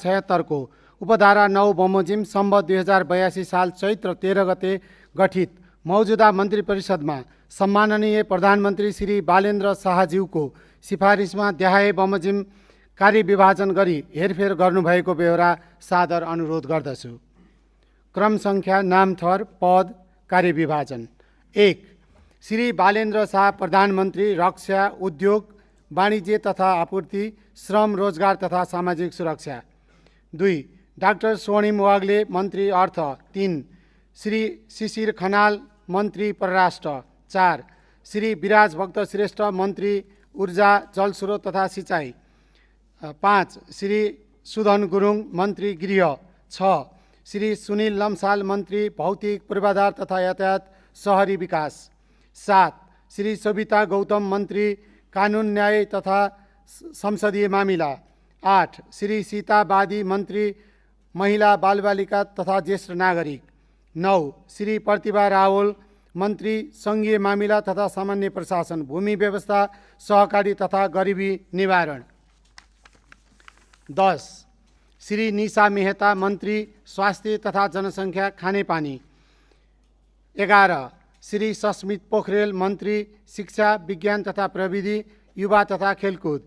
2076 को उपधारा 9 बमोजिम सम्वत 2082 साल चैत्र 13 गते गठित मौजूदा मन्त्री परिषदमा सम्माननीय प्रधानमन्त्री श्री बालेन्द्र शाहज्यूको सिफारिसमा देहाए बमोजिम कार्यविभाजन गरी हेरफेर गर्नुभएको बेहोरा सादर अनुरोध गर्दछु। क्रम सङ्ख्या, नाम, थर, पद, कार्यविभाजन। 1. श्री बालेन्द्र शाह प्रधानमन्त्री, रक्षा, उद्योग, वाणिज्य तथा आपूर्ति, श्रम, रोजगार तथा सामाजिक सुरक्षा। 2. डाक्टर स्वर्णिम वाग्ले, मन्त्री अर्थ। 3. श्री शिशिर खनाल, मन्त्री परराष्ट्र। 4. श्री विराज भक्त श्रेष्ठ, मन्त्री ऊर्जा, जलस्रोत तथा सिँचाइ। 5. श्री सुधन गुरुङ, मन्त्री गृह। 6. श्री सुनिल लम्साल, मन्त्री भौतिक पूर्वाधार तथा यातायात शहरी विकास। 7. श्री सविता गौतम, मन्त्री कानुन न्याय तथा संसदीय मामिला। 8. श्री सीता बादी, मन्त्री महिला बालबालिका तथा ज्येष्ठ नागरिक। 9. श्री प्रतिभा रावल, मन्त्री सङ्घीय मामिला तथा सामान्य प्रशासन, भूमि व्यवस्था, सहकारी तथा गरिबी निवारण। 10. श्री निशा मेहता, मन्त्री स्वास्थ्य तथा जनसङ्ख्या, खानेपानी। 11. श्री सस्मित पोखरेल, मन्त्री शिक्षा, विज्ञान तथा प्रविधि, युवा तथा खेलकुद।